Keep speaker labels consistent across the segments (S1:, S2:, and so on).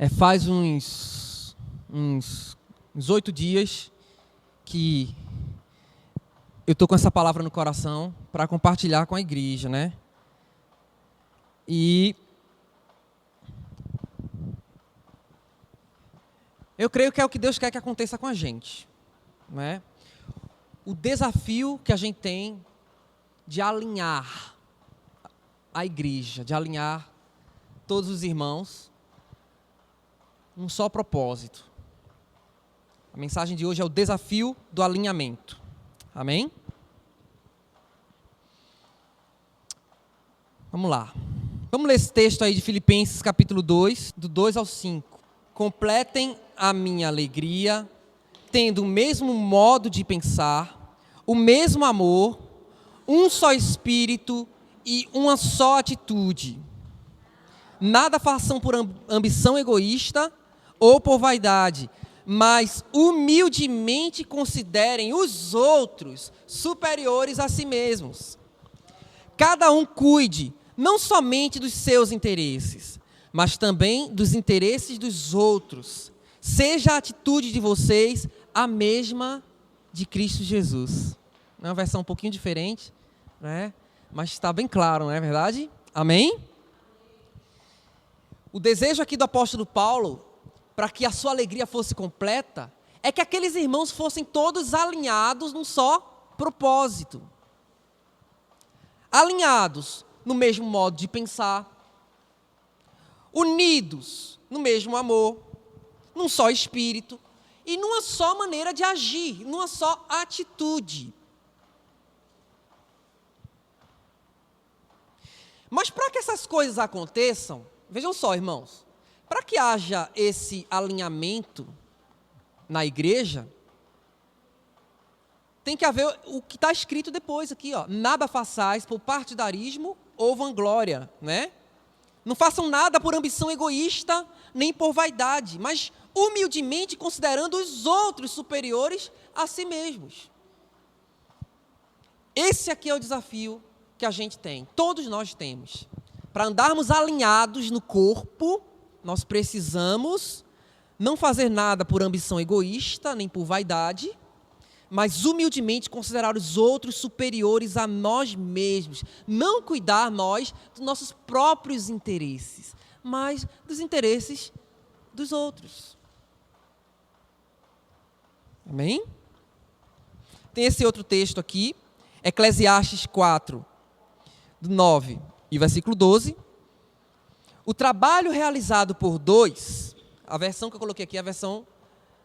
S1: Faz uns 8 dias que eu estou com essa palavra no coração para compartilhar com a igreja, né? E eu creio que é o que Deus quer que aconteça com a gente, né? O desafio que a gente tem de alinhar a igreja, de alinhar todos os irmãos, um só propósito. A mensagem de hoje é o desafio do alinhamento. Amém? Vamos lá. Vamos ler esse texto aí de Filipenses capítulo 2, do 2 ao 5. Completem a minha alegria, tendo o mesmo modo de pensar, o mesmo amor, um só espírito e uma só atitude. Nada façam por ambição egoísta ou por vaidade, mas humildemente considerem os outros superiores a si mesmos. Cada um cuide não somente dos seus interesses, mas também dos interesses dos outros. Seja a atitude de vocês a mesma de Cristo Jesus. É uma versão um pouquinho diferente, né? Mas está bem claro, não é verdade? Amém? O desejo aqui do apóstolo Paulo, para que a sua alegria fosse completa, é que aqueles irmãos fossem todos alinhados num só propósito. Alinhados no mesmo modo de pensar, unidos no mesmo amor, num só espírito e numa só maneira de agir, numa só atitude. Mas para que essas coisas aconteçam, vejam só, irmãos, para que haja esse alinhamento na igreja, tem que haver o que está escrito depois aqui, ó. Nada façais por partidarismo ou vanglória, né? Não façam nada por ambição egoísta, nem por vaidade, mas humildemente considerando os outros superiores a si mesmos. Esse aqui é o desafio que a gente tem, todos nós temos. Para andarmos alinhados no corpo, nós precisamos não fazer nada por ambição egoísta, nem por vaidade, mas humildemente considerar os outros superiores a nós mesmos. Não cuidar nós dos nossos próprios interesses, mas dos interesses dos outros. Amém? Tem esse outro texto aqui, Eclesiastes 4, do 9 e versículo 12. O trabalho realizado por dois, a versão que eu coloquei aqui é a versão,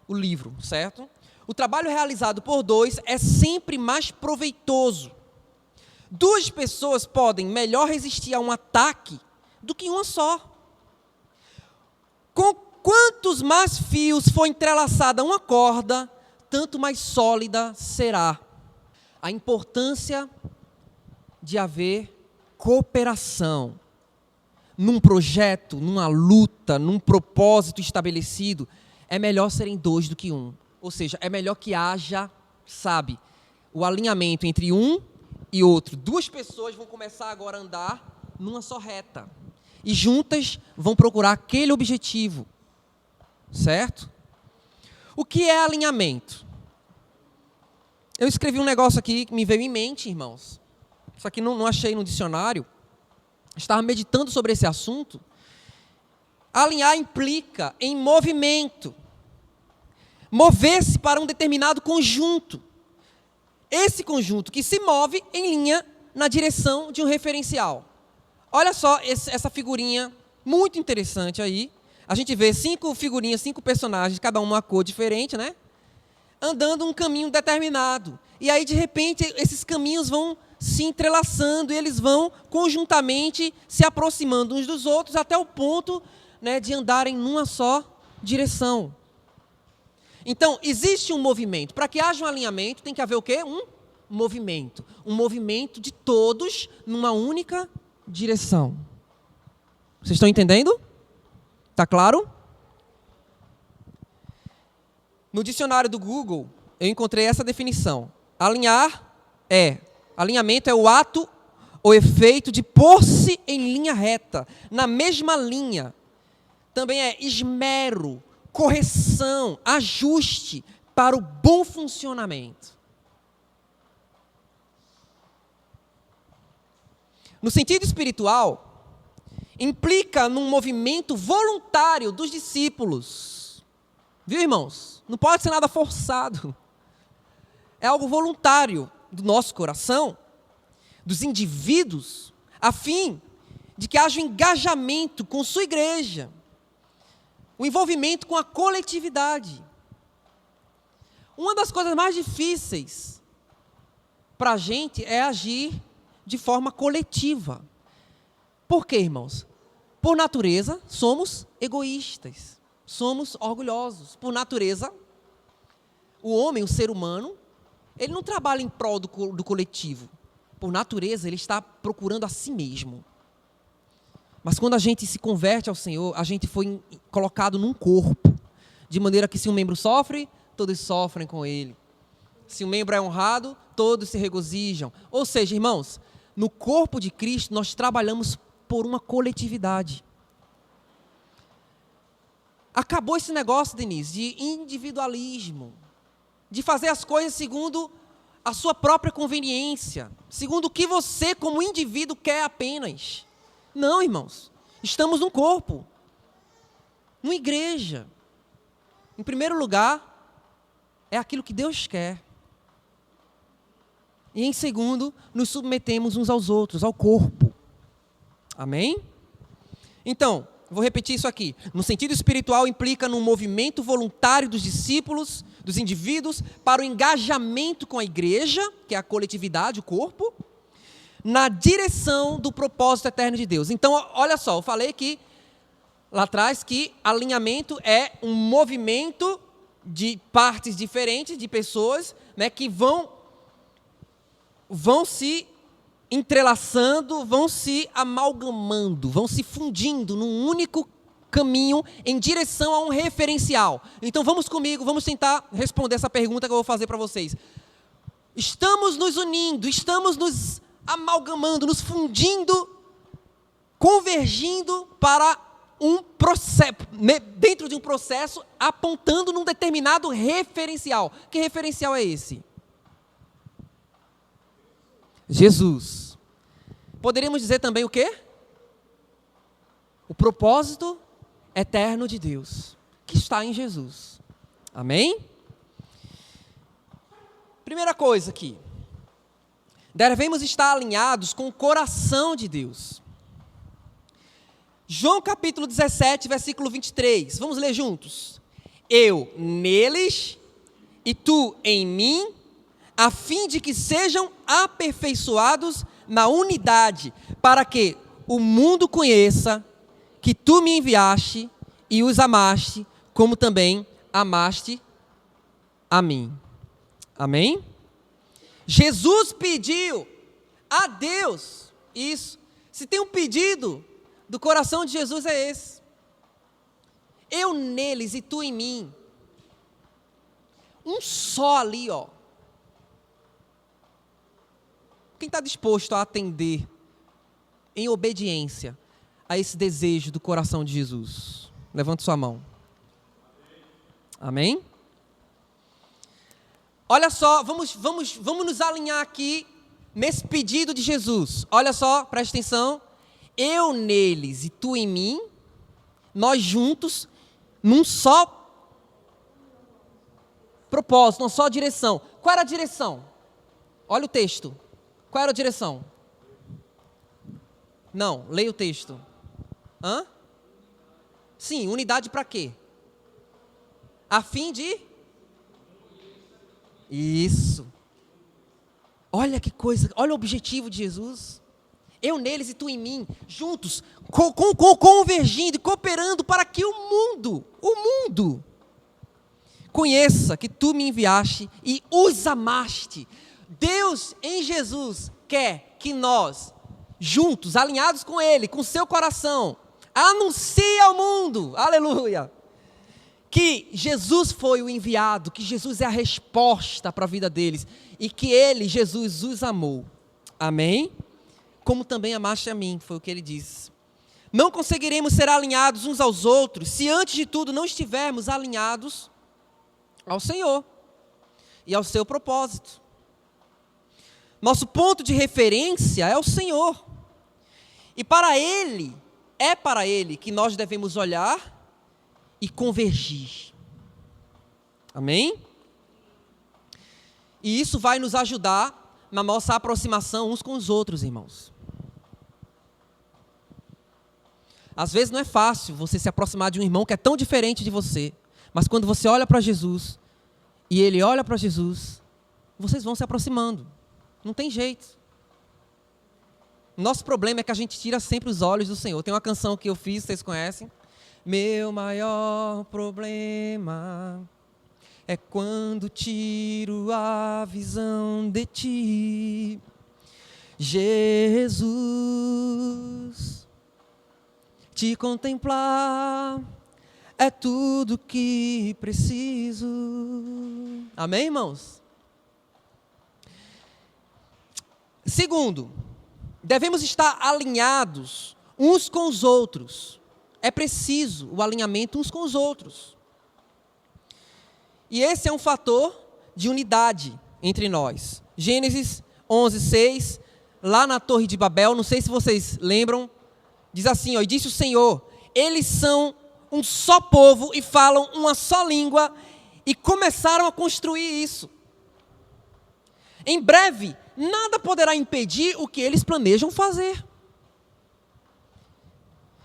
S1: o livro, certo? O trabalho realizado por dois é sempre mais proveitoso. Duas pessoas podem melhor resistir a um ataque do que uma só. Com quantos mais fios for entrelaçada uma corda, tanto mais sólida será. A importância de haver cooperação num projeto, numa luta, num propósito estabelecido, é melhor serem dois do que um. Ou seja, é melhor que haja, sabe, o alinhamento entre um e outro. Duas pessoas vão começar agora a andar numa só reta. E juntas vão procurar aquele objetivo. Certo? O que é alinhamento? Eu escrevi um negócio aqui que me veio em mente, irmãos. Isso aqui não achei no dicionário. Estava meditando sobre esse assunto. Alinhar implica em movimento. Mover-se para um determinado conjunto. Esse conjunto que se move em linha na direção de um referencial. Olha só essa figurinha muito interessante aí. A gente vê 5 figurinhas, 5 personagens, cada uma cor diferente, né? Andando um caminho determinado. E aí, de repente, esses caminhos vão se entrelaçando e eles vão conjuntamente se aproximando uns dos outros até o ponto, né, de andarem numa só direção. Então, existe um movimento. Para que haja um alinhamento, tem que haver o quê? Um movimento. Um movimento de todos numa única direção. Vocês estão entendendo? Está claro? No dicionário do Google, eu encontrei essa definição. Alinhamento é o ato ou efeito de pôr-se em linha reta, na mesma linha, também é esmero, correção, ajuste para o bom funcionamento. No sentido espiritual, implica num movimento voluntário dos discípulos. Viu, irmãos? Não pode ser nada forçado. É algo voluntário do nosso coração, dos indivíduos, a fim de que haja um engajamento com sua igreja, o envolvimento com a coletividade. Uma das coisas mais difíceis para a gente é agir de forma coletiva. Por quê, irmãos? Por natureza, somos egoístas, somos orgulhosos. Por natureza, o homem, o ser humano, ele não trabalha em prol do coletivo. Por natureza, ele está procurando a si mesmo. Mas quando a gente se converte ao Senhor, a gente foi colocado num corpo, de maneira que se um membro sofre, todos sofrem com ele. Se um membro é honrado, todos se regozijam. Ou seja, irmãos, no corpo de Cristo, nós trabalhamos por uma coletividade. Acabou esse negócio, Denise, de individualismo, de fazer as coisas segundo a sua própria conveniência, segundo o que você, como indivíduo, quer apenas. Não, irmãos, estamos num corpo, numa igreja. Em primeiro lugar, é aquilo que Deus quer. E em segundo, nos submetemos uns aos outros, ao corpo. Amém? Então, vou repetir isso aqui. No sentido espiritual, implica num movimento voluntário dos discípulos, dos indivíduos, para o engajamento com a igreja, que é a coletividade, o corpo, na direção do propósito eterno de Deus. Então, olha só, eu falei que, lá atrás, que alinhamento é um movimento de partes diferentes, de pessoas, né, que vão se entrelaçando, vão se amalgamando, vão se fundindo num único caminho em direção a um referencial. Então vamos comigo, vamos tentar responder essa pergunta que eu vou fazer para vocês. Estamos nos unindo, estamos nos amalgamando, nos fundindo, convergindo para um processo, dentro de um processo, apontando num determinado referencial. Que referencial é esse? Jesus. Poderíamos dizer também o quê? O propósito eterno de Deus, que está em Jesus. Amém? Primeira coisa aqui. Devemos estar alinhados com o coração de Deus. João capítulo 17, versículo 23. Vamos ler juntos. Eu neles e tu em mim, a fim de que sejam aperfeiçoados na unidade, para que o mundo conheça que tu me enviaste e os amaste, como também amaste a mim. Amém? Jesus pediu a Deus isso. Se tem um pedido do coração de Jesus é esse. Eu neles e tu em mim. Um só ali, ó. Quem está disposto a atender em obediência a esse desejo do coração de Jesus? Levante sua mão. Amém? Olha só, vamos nos alinhar aqui nesse pedido de Jesus. Olha só, presta atenção. Eu neles e tu em mim, nós juntos, num só propósito, numa só direção. Qual era a direção? Olha o texto. Qual era a direção? Não, leia o texto. Hã? Sim, unidade para quê? A fim de... Isso. Olha que coisa, olha o objetivo de Jesus. Eu neles e tu em mim, juntos, convergindo e cooperando para que o mundo conheça que tu me enviaste e os amaste. Deus em Jesus quer que nós, juntos, alinhados com Ele, com seu coração, anuncie ao mundo, aleluia, que Jesus foi o enviado, que Jesus é a resposta para a vida deles e que Ele, Jesus, os amou. Amém? Como também amaste a mim, foi o que Ele disse. Não conseguiremos ser alinhados uns aos outros se antes de tudo não estivermos alinhados ao Senhor e ao seu propósito. Nosso ponto de referência é o Senhor. E é para Ele que nós devemos olhar e convergir. Amém? E isso vai nos ajudar na nossa aproximação uns com os outros, irmãos. Às vezes não é fácil você se aproximar de um irmão que é tão diferente de você. Mas quando você olha para Jesus e ele olha para Jesus, vocês vão se aproximando. Não tem jeito. Nosso problema é que a gente tira sempre os olhos do Senhor. Tem uma canção que eu fiz, vocês conhecem? Meu maior problema é quando tiro a visão de ti, Jesus. Te contemplar é tudo que preciso. Amém, irmãos? Segundo, devemos estar alinhados uns com os outros. É preciso o alinhamento uns com os outros. E esse é um fator de unidade entre nós. Gênesis 11:6, lá na Torre de Babel, não sei se vocês lembram, diz assim, e disse o Senhor, eles são um só povo e falam uma só língua, e começaram a construir isso. Em breve, nada poderá impedir o que eles planejam fazer.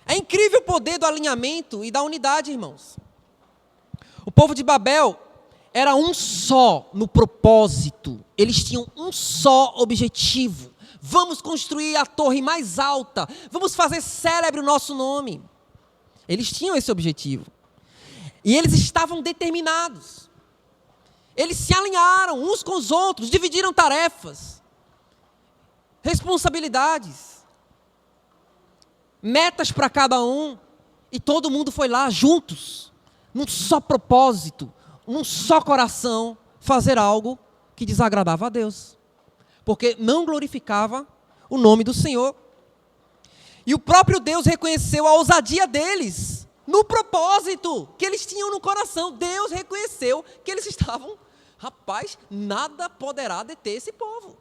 S1: É incrível o poder do alinhamento e da unidade, irmãos. O povo de Babel era um só no propósito. Eles tinham um só objetivo. Vamos construir a torre mais alta. Vamos fazer célebre o nosso nome. Eles tinham esse objetivo. E eles estavam determinados. Eles se alinharam uns com os outros, dividiram tarefas, responsabilidades, metas para cada um. E todo mundo foi lá juntos, num só propósito, num só coração, fazer algo que desagradava a Deus. Porque não glorificava o nome do Senhor. E o próprio Deus reconheceu a ousadia deles, no propósito que eles tinham no coração. Deus reconheceu que eles estavam, rapaz, nada poderá deter esse povo.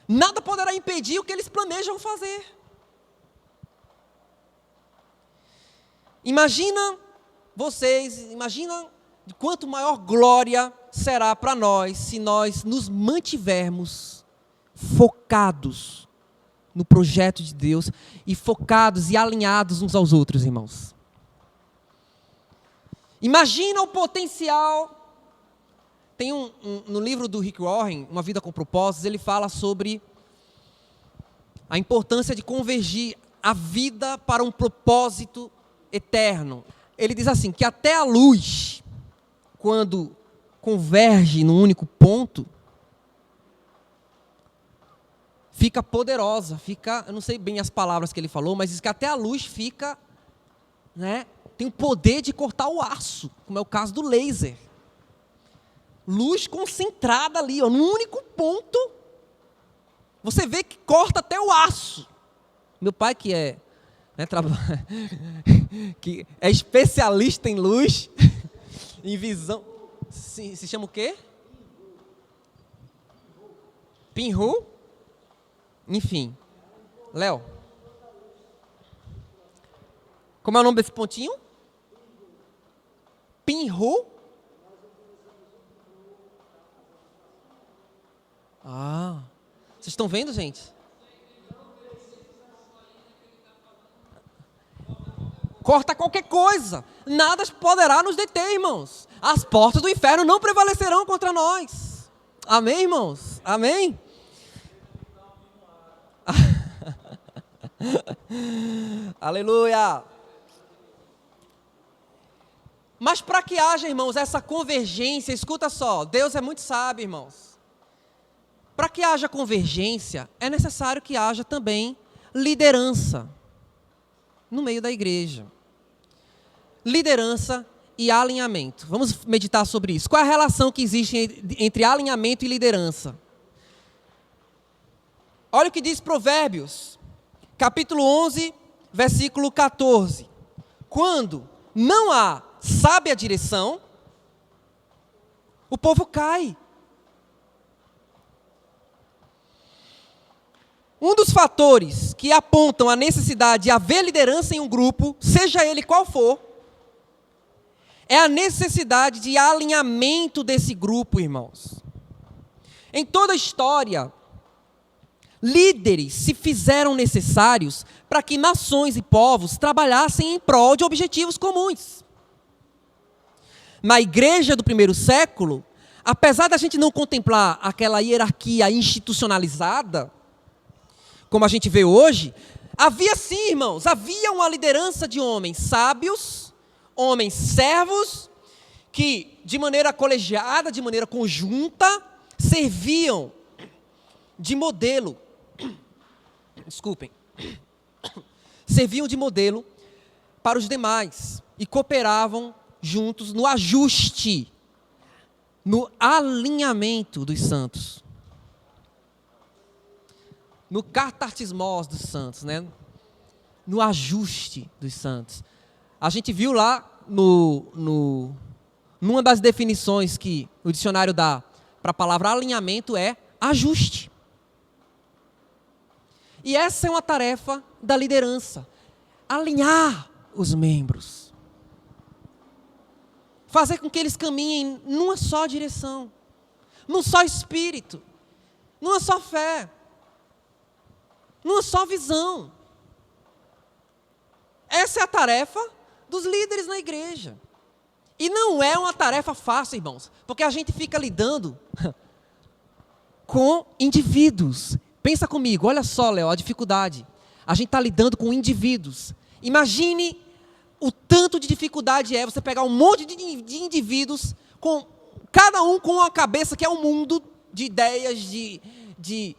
S1: Nada poderá impedir o que eles planejam fazer. Imagina de quanto maior glória será para nós se nós nos mantivermos focados no projeto de Deus e focados e alinhados uns aos outros, irmãos. Imagina o potencial. Tem no livro do Rick Warren, Uma Vida com Propósitos, ele fala sobre a importância de convergir a vida para um propósito eterno. Ele diz assim, que até a luz, quando converge num único ponto, fica poderosa, eu não sei bem as palavras que ele falou, mas diz que até a luz fica, tem o poder de cortar o aço, como é o caso do laser. Luz concentrada ali, num único ponto, você vê que corta até o aço. Meu pai que que é especialista em luz, em visão, se chama o quê? Pinhole? Enfim, Léo, como é o nome desse pontinho? Pinhole? Vocês estão vendo, gente? Corta qualquer coisa, nada poderá nos deter, irmãos. As portas do inferno não prevalecerão contra nós. Amém, irmãos? Amém? Aleluia! Mas para que haja, irmãos, essa convergência, escuta só, Deus é muito sábio, irmãos. Para que haja convergência, é necessário que haja também liderança no meio da igreja. Liderança e alinhamento. Vamos meditar sobre isso. Qual é a relação que existe entre alinhamento e liderança? Olha o que diz Provérbios, capítulo 11, versículo 14. Quando não há sábia direção, o povo cai. Um dos fatores que apontam a necessidade de haver liderança em um grupo, seja ele qual for, é a necessidade de alinhamento desse grupo, irmãos. Em toda a história, líderes se fizeram necessários para que nações e povos trabalhassem em prol de objetivos comuns. Na igreja do primeiro século, apesar da gente não contemplar aquela hierarquia institucionalizada, como a gente vê hoje, havia sim, irmãos, havia uma liderança de homens sábios, homens servos, que de maneira colegiada, de maneira conjunta, serviam de modelo. Desculpem. Serviam de modelo para os demais e cooperavam juntos no ajuste, no alinhamento dos santos. No catartismos dos santos, né? No ajuste dos santos. A gente viu lá numa das definições que o dicionário dá para a palavra alinhamento é ajuste. E essa é uma tarefa da liderança. Alinhar os membros. Fazer com que eles caminhem numa só direção. Num só espírito. Numa só fé. Numa só visão. Essa é a tarefa dos líderes na igreja. E não é uma tarefa fácil, irmãos, porque a gente fica lidando com indivíduos. Pensa comigo, olha só, Léo, a dificuldade. A gente está lidando com indivíduos. Imagine o tanto de dificuldade é você pegar um monte de indivíduos, com cada um com uma cabeça que é um mundo de ideias, de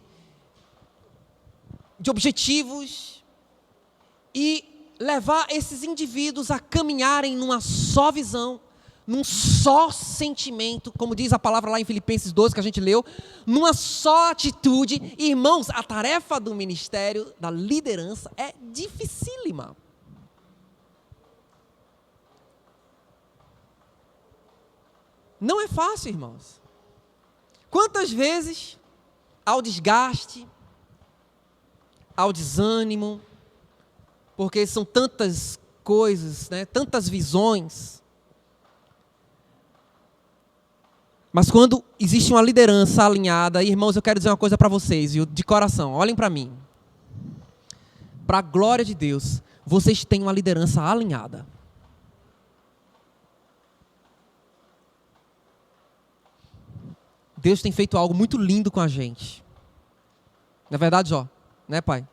S1: objetivos, e levar esses indivíduos a caminharem numa só visão, num só sentimento, como diz a palavra lá em Filipenses 12 que a gente leu, numa só atitude. Irmãos, a tarefa do ministério, da liderança, é dificílima. Não é fácil, irmãos. Quantas vezes, ao desgaste, ao desânimo, porque são tantas coisas, né, tantas visões. Mas quando existe uma liderança alinhada, irmãos, eu quero dizer uma coisa para vocês, viu, de coração, olhem para mim. Para a glória de Deus, vocês têm uma liderança alinhada. Deus tem feito algo muito lindo com a gente. Não é verdade, Jó? Né, pai?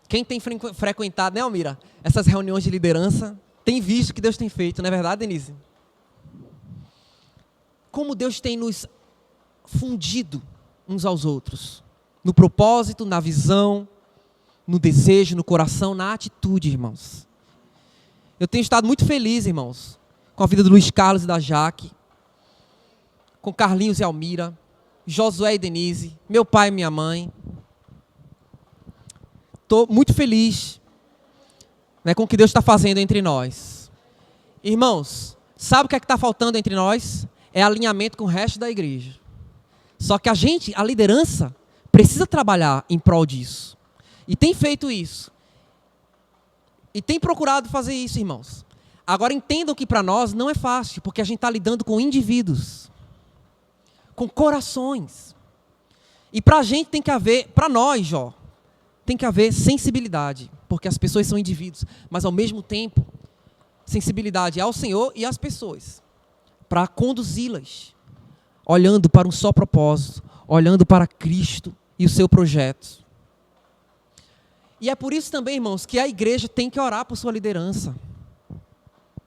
S1: Quem tem frequentado, né, Almira, essas reuniões de liderança, tem visto o que Deus tem feito, não é verdade, Denise? Como Deus tem nos fundido uns aos outros. No propósito, na visão, no desejo, no coração, na atitude, irmãos. Eu tenho estado muito feliz, irmãos, com a vida do Luiz Carlos e da Jaque, com Carlinhos e Almira, Josué e Denise, meu pai e minha mãe. Estou muito feliz, né, com o que Deus está fazendo entre nós. Irmãos, sabe o que é que está faltando entre nós? É alinhamento com o resto da igreja. Só que a liderança, precisa trabalhar em prol disso. E tem feito isso. E tem procurado fazer isso, irmãos. Agora entendam que para nós não é fácil, porque a gente está lidando com indivíduos. Com corações. E para a gente tem que haver, para nós, Jó, tem que haver sensibilidade, porque as pessoas são indivíduos, mas ao mesmo tempo, sensibilidade ao Senhor e às pessoas, para conduzi-las, olhando para um só propósito, olhando para Cristo e o seu projeto. E é por isso também, irmãos, que a igreja tem que orar por sua liderança.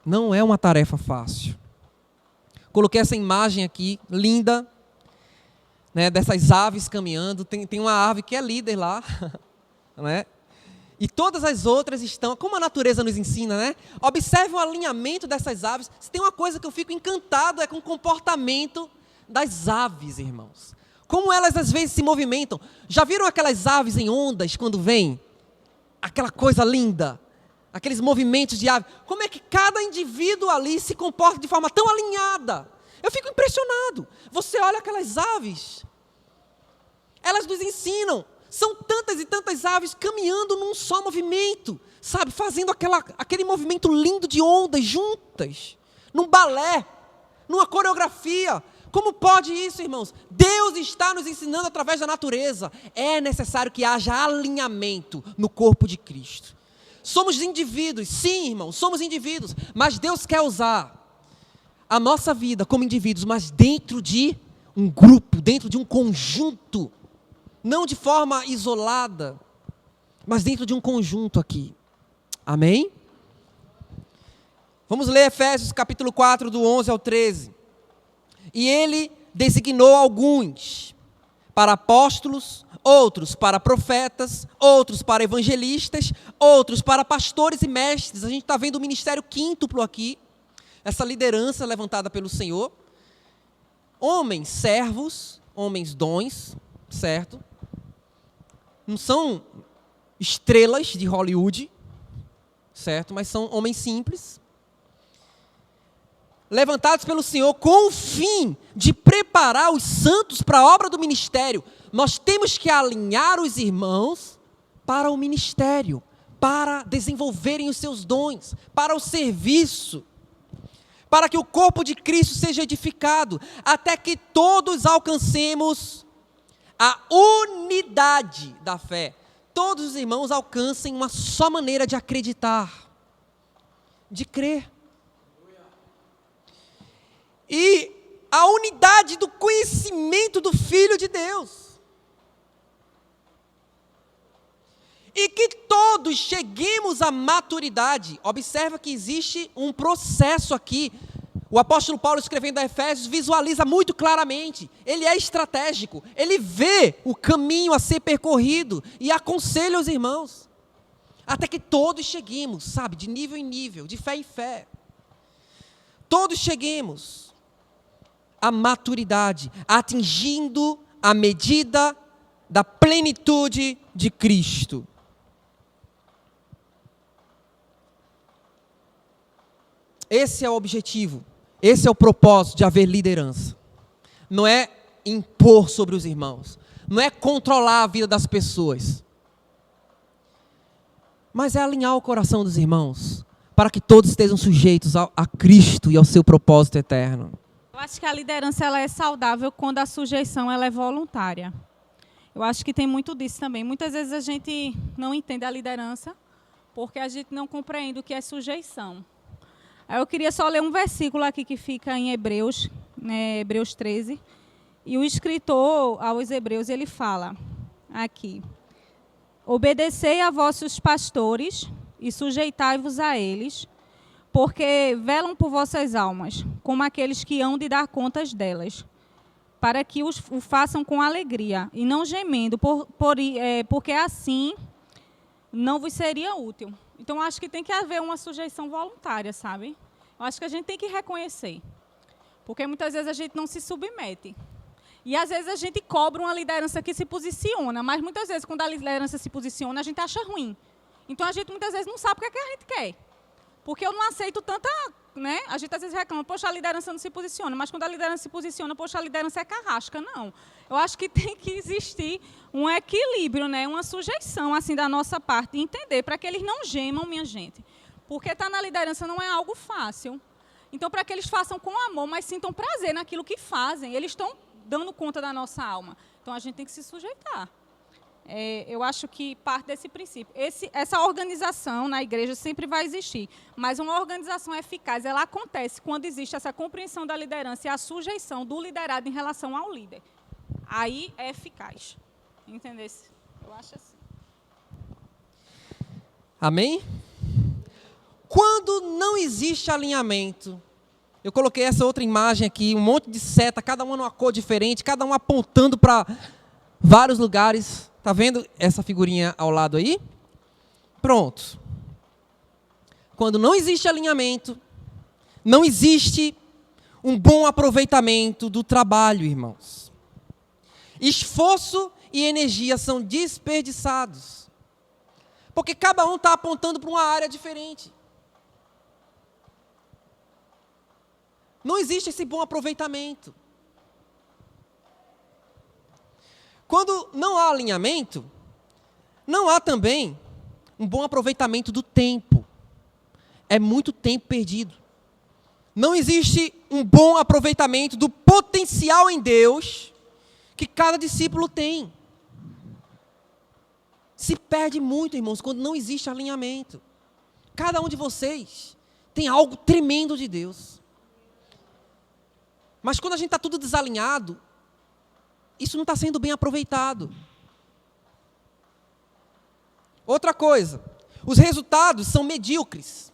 S1: Não é uma tarefa fácil. Coloquei essa imagem aqui, linda, né, dessas aves caminhando. Tem uma ave que é líder lá, né? E todas as outras estão, como a natureza nos ensina, né? Observe o alinhamento dessas aves. Se tem uma coisa que eu fico encantado é com o comportamento das aves, irmãos. como elas às vezes se movimentam. Já viram aquelas aves em ondas quando vêm? Aquela coisa linda, aqueles movimentos de ave. Como é que cada indivíduo ali se comporta de forma tão alinhada? Eu fico impressionado. Você olha aquelas aves, elas nos ensinam. São tantas e tantas aves caminhando num só movimento, sabe? Fazendo aquele movimento lindo de ondas juntas, num balé, numa coreografia. Como pode isso, irmãos? Deus está nos ensinando através da natureza. É necessário que haja alinhamento no corpo de Cristo. Somos indivíduos, sim, irmãos, somos indivíduos, mas Deus quer usar a nossa vida como indivíduos, mas dentro de um grupo, dentro de um conjunto, não de forma isolada, mas dentro de um conjunto aqui. Amém? Vamos ler Efésios capítulo 4, do 11 ao 13. E ele designou alguns para apóstolos, outros para profetas, outros para evangelistas, outros para pastores e mestres. A gente está vendo o ministério quíntuplo aqui, essa liderança levantada pelo Senhor. Homens servos, homens dons, certo? Não são estrelas de Hollywood, certo? Mas são homens simples, levantados pelo Senhor com o fim de preparar os santos para a obra do ministério. Nós temos que alinhar os irmãos para o ministério, para desenvolverem os seus dons, para o serviço, para que o corpo de Cristo seja edificado, até que todos alcancemos a unidade da fé. Todos os irmãos alcancem uma só maneira de acreditar, de crer. E a unidade do conhecimento do Filho de Deus. E que todos cheguemos à maturidade. Observa que existe um processo aqui. O apóstolo Paulo, escrevendo a Efésios, visualiza muito claramente. Ele é estratégico. Ele vê o caminho a ser percorrido e aconselha os irmãos. Até que todos cheguemos, sabe, de nível em nível, de fé em fé. Todos cheguemos à maturidade, atingindo a medida da plenitude de Cristo. Esse é o objetivo, esse é o propósito de haver liderança. Não é impor sobre os irmãos, não é controlar a vida das pessoas, mas é alinhar o coração dos irmãos, para que todos estejam sujeitos a Cristo e ao seu propósito eterno.
S2: Eu acho que a liderança ela é saudável quando a sujeição ela é voluntária. Eu acho que tem muito disso também. Muitas vezes a gente não entende a liderança porque a gente não compreende o que é sujeição. Eu queria só ler um versículo aqui que fica em Hebreus, né, Hebreus 13. E o escritor aos Hebreus, ele fala aqui: obedecei a vossos pastores e sujeitai-vos a eles, porque velam por vossas almas, como aqueles que hão de dar contas delas, para que o façam com alegria, e não gemendo, porque assim não vos seria útil. Então, acho que tem que haver uma sujeição voluntária, sabe? Eu acho que a gente tem que reconhecer, porque muitas vezes a gente não se submete. E, às vezes, a gente cobra uma liderança que se posiciona, mas, muitas vezes, quando a liderança se posiciona, a gente acha ruim. Então, a gente, muitas vezes, não sabe o que é que a gente quer. Porque eu não aceito tanta, né? A gente às vezes reclama, poxa, a liderança não se posiciona, mas quando a liderança se posiciona, poxa, a liderança é carrasca. Não. Eu acho que tem que existir um equilíbrio, né? Uma sujeição assim da nossa parte, e entender, para que eles não gemam, minha gente. Porque estar na liderança não é algo fácil. Então, para que eles façam com amor, mas sintam prazer naquilo que fazem, eles estão dando conta da nossa alma. Então, a gente tem que se sujeitar. Eu acho que parte desse princípio. Essa organização na igreja sempre vai existir, mas uma organização eficaz, ela acontece quando existe essa compreensão da liderança e a sujeição do liderado em relação ao líder. Aí é eficaz. Entendeu? Eu acho assim.
S1: Amém? Quando não existe alinhamento, eu coloquei essa outra imagem aqui, um monte de seta, cada uma numa cor diferente, cada um apontando para vários lugares. Está vendo essa figurinha ao lado aí? Pronto. Quando não existe alinhamento, não existe um bom aproveitamento do trabalho, irmãos. Esforço e energia são desperdiçados. Porque cada um está apontando para uma área diferente. Não existe esse bom aproveitamento. Quando não há alinhamento, não há também um bom aproveitamento do tempo. É muito tempo perdido. Não existe um bom aproveitamento do potencial em Deus que cada discípulo tem. Se perde muito, irmãos, quando não existe alinhamento. Cada um de vocês tem algo tremendo de Deus. Mas quando a gente está tudo desalinhado, isso não está sendo bem aproveitado. Outra coisa, os resultados são medíocres.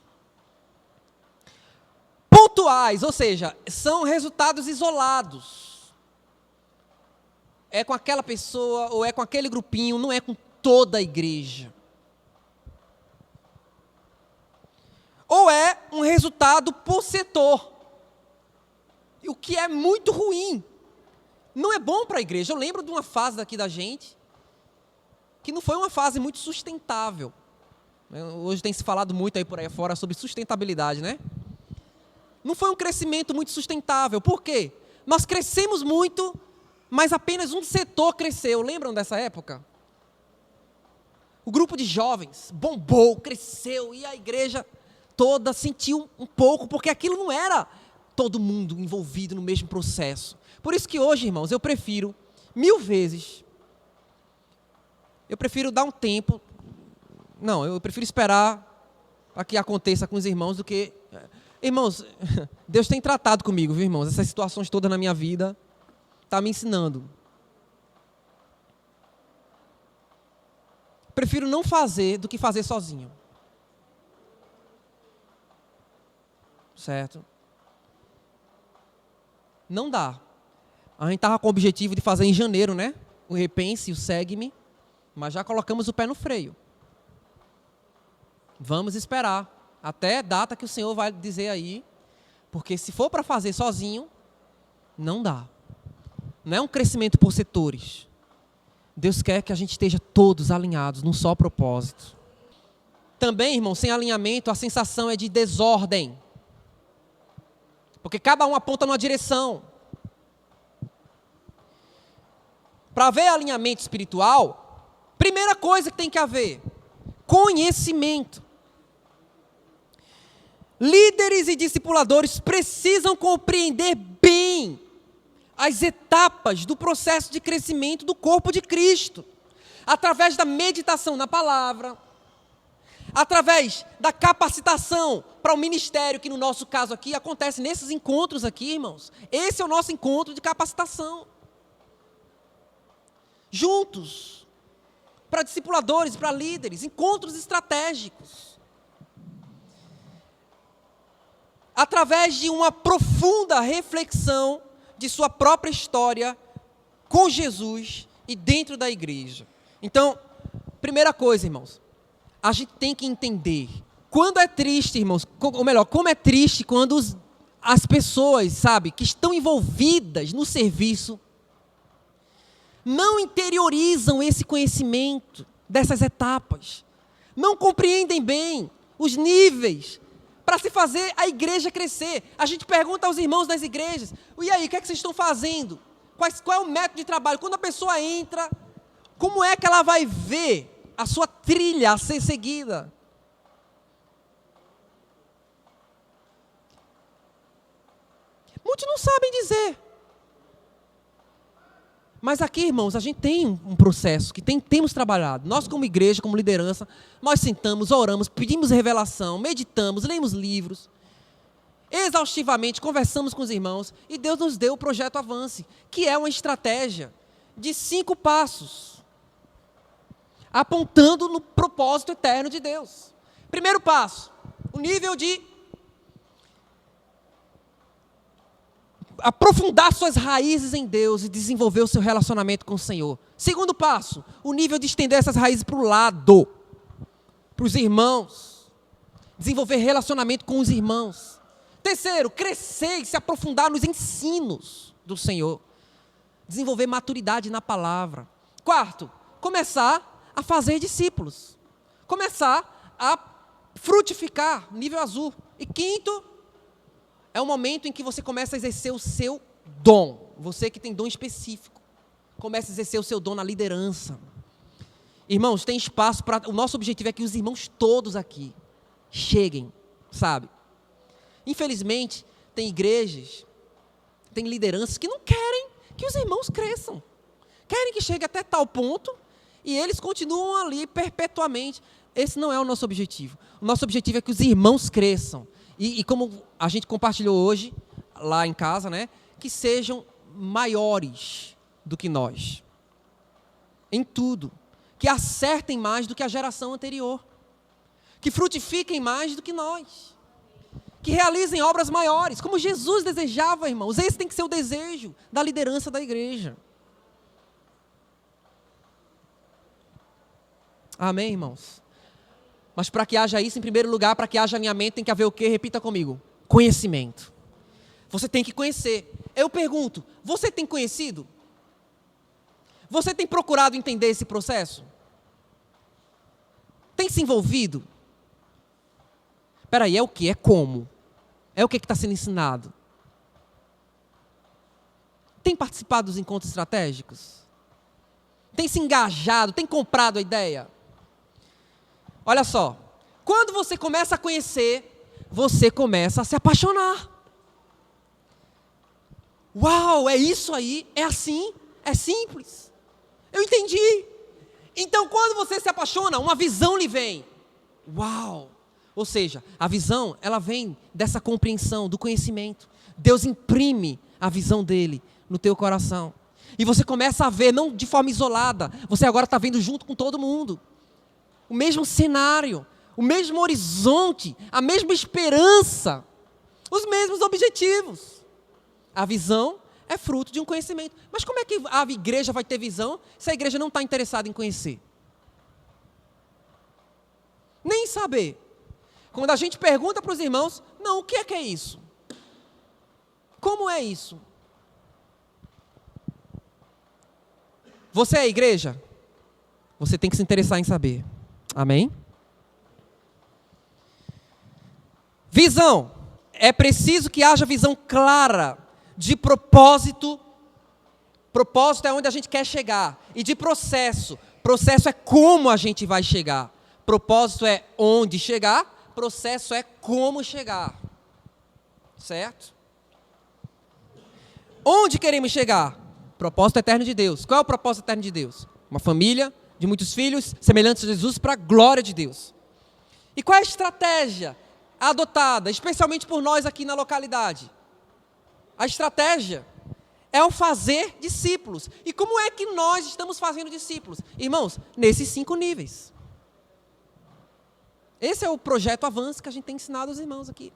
S1: Pontuais, ou seja, são resultados isolados. É com aquela pessoa ou é com aquele grupinho, não é com toda a igreja. Ou é um resultado por setor. O que é muito ruim. Não é bom para a igreja. Eu lembro de uma fase daqui da gente, que não foi uma fase muito sustentável. Hoje tem se falado muito aí por aí fora sobre sustentabilidade, né? Não foi um crescimento muito sustentável. Por quê? Nós crescemos muito, mas apenas um setor cresceu. Lembram dessa época? O grupo de jovens bombou, cresceu, e a igreja toda sentiu um pouco, porque aquilo não era todo mundo envolvido no mesmo processo. Por isso que hoje, irmãos, eu prefiro 1000 vezes, eu prefiro dar um tempo, não, eu prefiro esperar para que aconteça com os irmãos do que... Irmãos, Deus tem tratado comigo, viu, irmãos? Essas situações todas na minha vida, está me ensinando. Prefiro não fazer do que fazer sozinho. Certo? Não dá. A gente estava com o objetivo de fazer em janeiro, né? O Repense e o Segue-me, mas já colocamos o pé no freio. Vamos esperar até a data que o Senhor vai dizer aí, porque se for para fazer sozinho, não dá. Não é um crescimento por setores. Deus quer que a gente esteja todos alinhados num só propósito. Também, irmão, sem alinhamento, a sensação é de desordem. Porque cada um aponta numa direção. Para haver alinhamento espiritual, primeira coisa que tem que haver, conhecimento. Líderes e discipuladores precisam compreender bem as etapas do processo de crescimento do corpo de Cristo, através da meditação na palavra, através da capacitação para o ministério, que no nosso caso aqui acontece nesses encontros aqui, irmãos. Esse é o nosso encontro de capacitação. Juntos, para discipuladores, para líderes, encontros estratégicos. Através de uma profunda reflexão de sua própria história com Jesus e dentro da igreja. Então, primeira coisa, irmãos, a gente tem que entender quando é triste, irmãos, ou melhor, como é triste quando as pessoas, sabe, que estão envolvidas no serviço, não interiorizam esse conhecimento dessas etapas, não compreendem bem os níveis para se fazer a igreja crescer. A gente pergunta aos irmãos das igrejas, e aí, o que é que vocês estão fazendo? Qual é o método de trabalho? Quando a pessoa entra, como é que ela vai ver a sua trilha a ser seguida? Muitos não sabem dizer. Mas aqui, irmãos, a gente tem um processo que temos trabalhado. Nós, como igreja, como liderança, nós sentamos, oramos, pedimos revelação, meditamos, lemos livros, exaustivamente conversamos com os irmãos, e Deus nos deu o projeto Avance, que é uma estratégia de 5 passos, apontando no propósito eterno de Deus. Primeiro passo, o nível de aprofundar suas raízes em Deus e desenvolver o seu relacionamento com o Senhor. Segundo passo, o nível de estender essas raízes para o lado, para os irmãos, desenvolver relacionamento com os irmãos. Terceiro, crescer e se aprofundar nos ensinos do Senhor. desenvolver maturidade na palavra. Quarto, começar a fazer discípulos. Começar a frutificar, nível azul. E quinto, é o momento em que você começa a exercer o seu dom. Você que tem dom específico, começa a exercer o seu dom na liderança. Irmãos, tem espaço para... O nosso objetivo é que os irmãos todos aqui cheguem, sabe? Infelizmente, tem igrejas, tem lideranças que não querem que os irmãos cresçam. Querem que chegue até tal ponto e eles continuam ali perpetuamente. Esse não é o nosso objetivo. O nosso objetivo é que os irmãos cresçam. E como a gente compartilhou hoje, lá em casa, né? Que sejam maiores do que nós. Em tudo. Que acertem mais do que a geração anterior. Que frutifiquem mais do que nós. Que realizem obras maiores, como Jesus desejava, irmãos. Esse tem que ser o desejo da liderança da igreja. Amém, irmãos? Mas para que haja isso, em primeiro lugar, para que haja alinhamento, tem que haver o quê? Repita comigo. Conhecimento. Você tem que conhecer. Eu pergunto, você tem conhecido? Você tem procurado entender esse processo? Tem se envolvido? Espera aí, é o que? É como? É o que está sendo ensinado? Tem participado dos encontros estratégicos? Tem se engajado? Tem comprado a ideia? Olha só, quando você começa a conhecer, você começa a se apaixonar. Uau, é isso aí? É assim? É simples? Eu entendi. Então, quando você se apaixona, uma visão lhe vem. Uau! Ou seja, a visão, ela vem dessa compreensão, do conhecimento. Deus imprime a visão dele no teu coração. E você começa a ver, não de forma isolada, você agora está vendo junto com todo mundo. O mesmo cenário, o mesmo horizonte, a mesma esperança, os mesmos objetivos. A visão é fruto de um conhecimento. Mas como é que a igreja vai ter visão se a igreja não está interessada em conhecer? Nem saber. Quando a gente pergunta para os irmãos, não, o que é isso? Como é isso? Você é a igreja? Você tem que se interessar em saber. Amém? Visão. É preciso que haja visão clara de propósito. Propósito é onde a gente quer chegar. E de processo. Processo é como a gente vai chegar. Propósito é onde chegar. Processo é como chegar. Certo? Onde queremos chegar? Propósito eterno de Deus. Qual é o propósito eterno de Deus? Uma família de muitos filhos, semelhantes a Jesus, para a glória de Deus. E qual é a estratégia adotada, especialmente por nós aqui na localidade? A estratégia é o fazer discípulos. E como é que nós estamos fazendo discípulos? Irmãos, nesses 5 níveis. Esse é o projeto Avance que a gente tem ensinado aos irmãos aqui.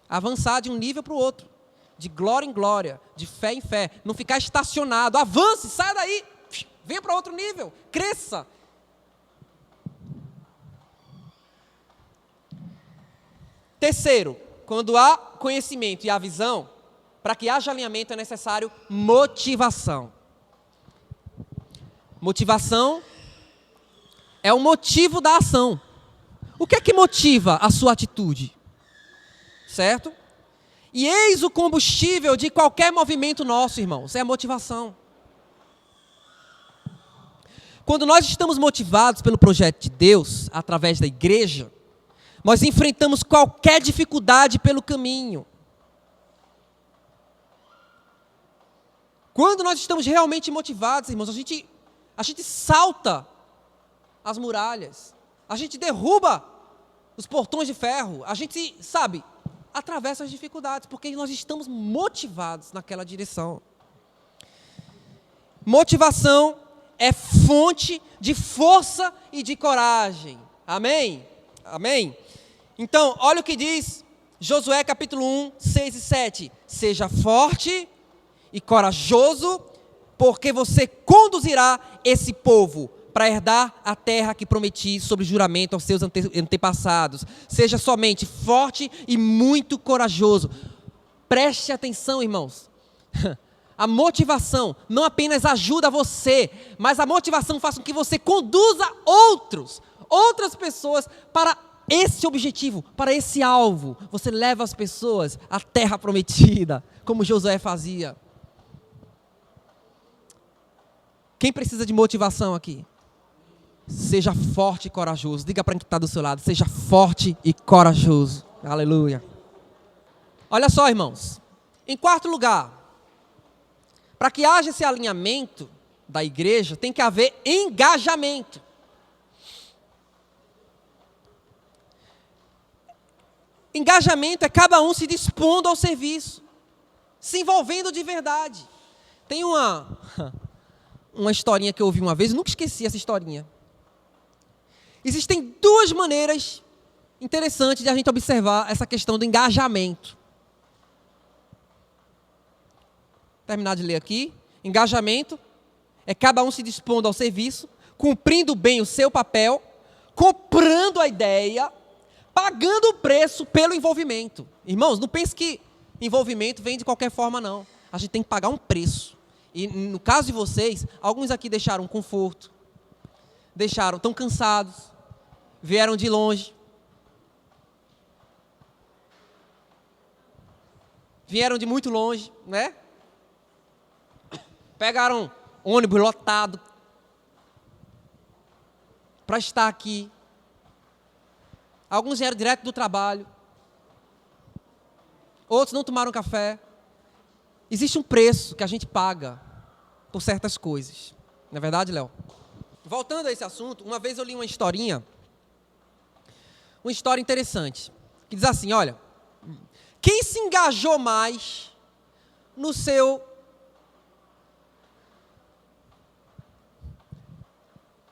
S1: Avançar de um nível para o outro. De glória em glória, de fé em fé. Não ficar estacionado. Avance, saia daí. Venha para outro nível. Cresça. Terceiro, quando há conhecimento e há visão, para que haja alinhamento é necessário motivação. Motivação é o motivo da ação. O que é que motiva a sua atitude? Certo? E eis o combustível de qualquer movimento nosso, irmãos, é a motivação. Quando nós estamos motivados pelo projeto de Deus, através da igreja, nós enfrentamos qualquer dificuldade pelo caminho. Quando nós estamos realmente motivados, irmãos, a gente salta as muralhas, a gente derruba os portões de ferro, a gente, atravessa as dificuldades, porque nós estamos motivados naquela direção. Motivação é fonte de força e de coragem. Amém? Amém? Então, olha o que diz Josué capítulo 1, 6 e 7. Seja forte e corajoso, porque você conduzirá esse povo para herdar a terra que prometi sob juramento aos seus antepassados. Seja somente forte e muito corajoso. Preste atenção, irmãos. A motivação não apenas ajuda você, mas a motivação faz com que você conduza outras pessoas para esse objetivo, para esse alvo. Você leva as pessoas à terra prometida, como Josué fazia. Quem precisa de motivação aqui? Seja forte e corajoso. Diga para quem está do seu lado, seja forte e corajoso. Aleluia. Olha só, irmãos. Em quarto lugar, para que haja esse alinhamento da igreja, tem que haver engajamento. Engajamento é cada um se dispondo ao serviço, se envolvendo de verdade. Tem uma historinha que eu ouvi uma vez, nunca esqueci essa historinha. Existem duas maneiras interessantes de a gente observar essa questão do engajamento. Terminar de ler aqui. Engajamento é cada um se dispondo ao serviço, cumprindo bem o seu papel, comprando a ideia, pagando o preço pelo envolvimento. Irmãos, não pense que envolvimento vem de qualquer forma, não. A gente tem que pagar um preço. E no caso de vocês, alguns aqui deixaram conforto, estão cansados, vieram de longe, vieram de muito longe, né? Pegaram ônibus lotado para estar aqui. Alguns vieram direto do trabalho. Outros não tomaram café. Existe um preço que a gente paga por certas coisas. Não é verdade, Léo? Voltando a esse assunto, uma vez eu li uma história interessante, que diz assim, olha, quem se engajou mais no seu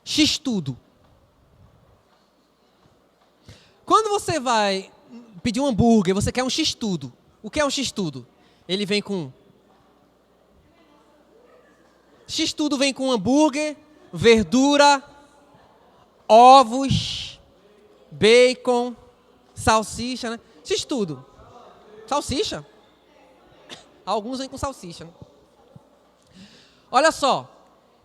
S1: X-tudo? Quando você vai pedir um hambúrguer, você quer um X-tudo. O que é um X-tudo? Ele vem com... X-tudo vem com hambúrguer, verdura, ovos, bacon, salsicha, né? X-tudo. Salsicha? Alguns vêm com salsicha, né? Olha só.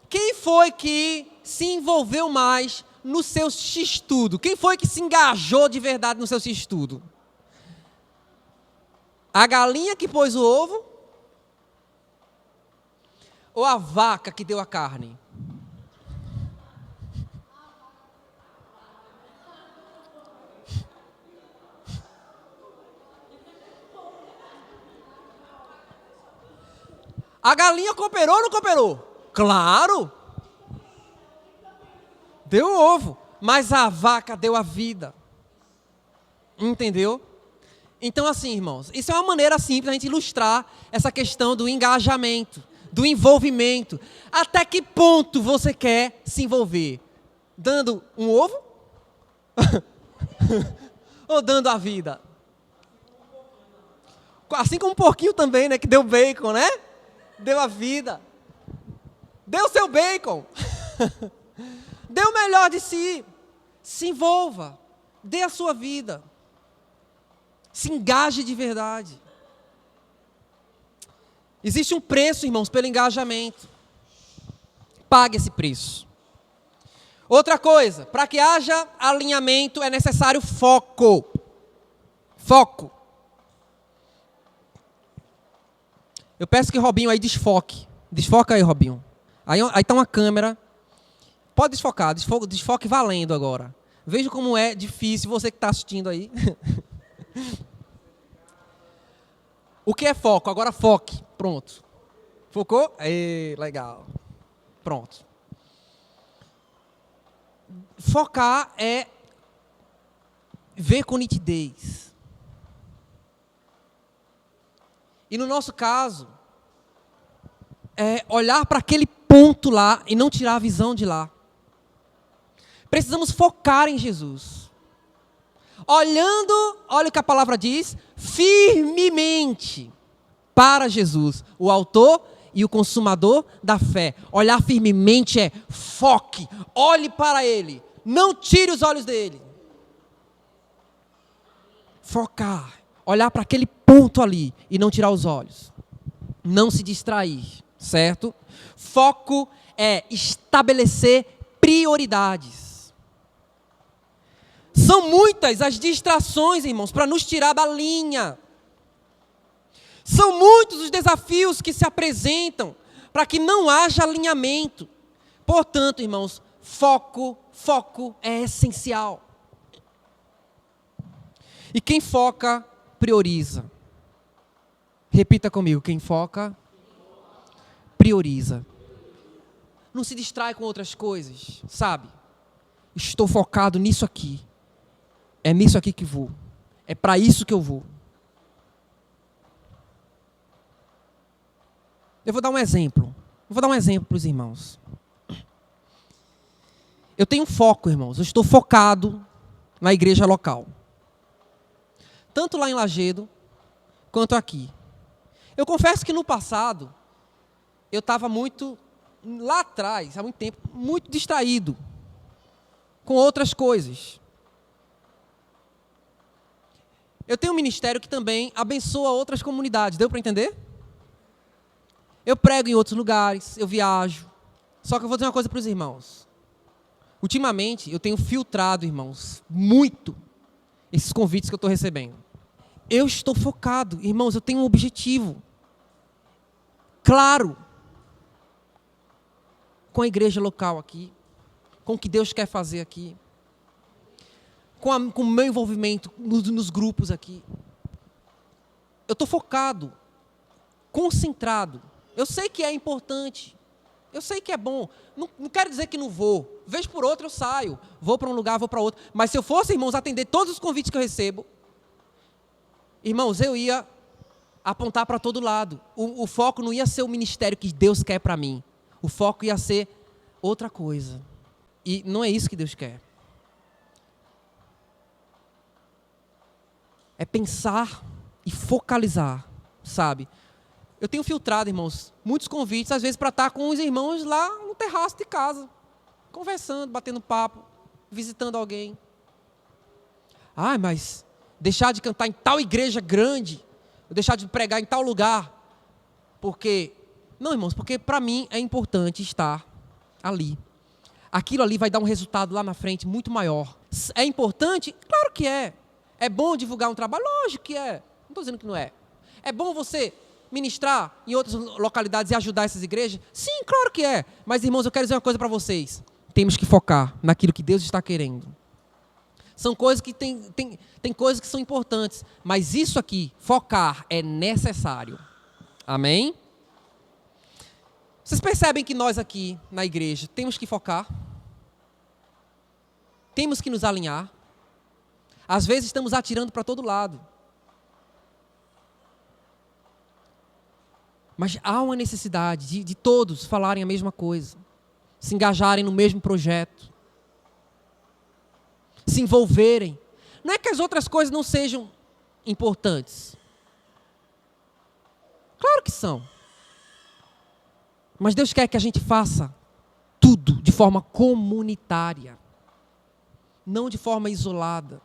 S1: Quem foi que se envolveu mais no seu X-tudo? Quem foi que se engajou de verdade no seu X-tudo? A galinha que pôs o ovo? Ou a vaca que deu a carne? A galinha cooperou ou não cooperou? Claro! Deu o ovo, mas a vaca deu a vida. Entendeu? Então, assim, irmãos, isso é uma maneira simples da gente ilustrar essa questão do engajamento, do envolvimento. Até que ponto você quer se envolver? Dando um ovo? Ou dando a vida? Assim como um porquinho também, né? Que deu bacon, né? Deu a vida. Dê o seu bacon. Dê o melhor de si. Se envolva. Dê a sua vida. Se engaje de verdade. Existe um preço, irmãos, pelo engajamento. Pague esse preço. Outra coisa, para que haja alinhamento é necessário foco. Foco. Eu peço que Robinho aí desfoque. Desfoca aí, Robinho. Aí está uma câmera. Pode desfocar. Desfoque valendo agora. Veja como é difícil você que está assistindo aí. O que é foco? Agora foque. Pronto. Focou? Legal. Pronto. Focar é ver com nitidez. E no nosso caso, é olhar para aquele ponto lá e não tirar a visão de lá. Precisamos focar em Jesus. Olhando, olha o que a palavra diz, firmemente para Jesus, o autor e o consumador da fé. Olhar firmemente é foque, olhe para Ele, não tire os olhos dele. Focar, olhar para aquele ponto ali e não tirar os olhos. não se distrair, certo? Foco é estabelecer prioridades. São muitas as distrações, irmãos, para nos tirar da linha. São muitos os desafios que se apresentam para que não haja alinhamento. Portanto, irmãos, foco é essencial. E quem foca, prioriza. Repita comigo, quem foca, prioriza. Não se distrai com outras coisas, sabe? Estou focado nisso aqui. É nisso aqui que vou. É para isso que eu vou. Eu vou dar um exemplo. Vou dar um exemplo para os irmãos. Eu tenho foco, irmãos. Eu estou focado na igreja local. Tanto lá em Lajedo, quanto aqui. Eu confesso que no passado, eu estava muito, lá atrás, há muito tempo, muito distraído com outras coisas. Eu tenho um ministério que também abençoa outras comunidades. Deu para entender? Eu prego em outros lugares, eu viajo. Só que eu vou dizer uma coisa para os irmãos. Ultimamente, eu tenho filtrado, irmãos, muito esses convites que eu estou recebendo. Eu estou focado, irmãos, eu tenho um objetivo claro com a igreja local aqui, com o que Deus quer fazer aqui, com o meu envolvimento nos grupos aqui. Eu estou focado, concentrado. Eu sei que é importante, eu sei que é bom. Não quero dizer que não vou. Vez por outra eu saio, vou para um lugar, vou para outro. Mas se eu fosse, irmãos, atender todos os convites que eu recebo, irmãos, eu ia apontar para todo lado. O foco não ia ser o ministério que Deus quer para mim. O foco ia ser outra coisa. E não é isso que Deus quer. É pensar e focalizar, sabe? Eu tenho filtrado, irmãos, muitos convites, às vezes para estar com os irmãos lá no terraço de casa, conversando, batendo papo, visitando alguém. Ah, mas deixar de cantar em tal igreja grande, deixar de pregar em tal lugar, porque... Não, irmãos, porque para mim é importante estar ali. Aquilo ali vai dar um resultado lá na frente muito maior. É importante? Claro que é. É bom divulgar um trabalho? Lógico que é. Não estou dizendo que não é. É bom você ministrar em outras localidades e ajudar essas igrejas? Sim, claro que é. Mas, irmãos, eu quero dizer uma coisa para vocês. Temos que focar naquilo que Deus está querendo. São coisas que tem coisas que são importantes. Mas isso aqui, focar, é necessário. Amém? Vocês percebem que nós aqui na igreja temos que focar? Temos que nos alinhar? Às vezes estamos atirando para todo lado. Mas há uma necessidade de todos falarem a mesma coisa. Se engajarem no mesmo projeto. Se envolverem. Não é que as outras coisas não sejam importantes. Claro que são. Mas Deus quer que a gente faça tudo de forma comunitária. Não de forma isolada.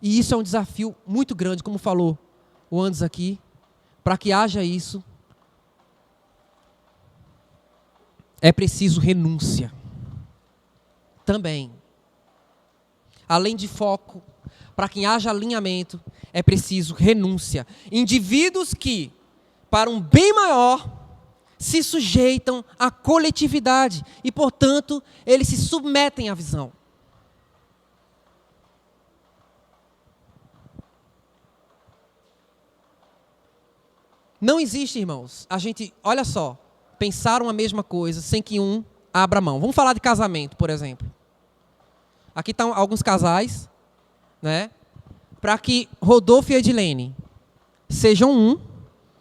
S1: E isso é um desafio muito grande, como falou o Andes aqui. Para que haja isso, é preciso renúncia. Também. Além de foco, para que haja alinhamento, é preciso renúncia. Indivíduos que, para um bem maior, se sujeitam à coletividade e, portanto, eles se submetem à visão. Não existe, irmãos, a gente, olha só, pensar uma mesma coisa sem que um abra mão. Vamos falar de casamento, por exemplo. Aqui estão alguns casais, né? Para que Rodolfo e Edilene sejam um,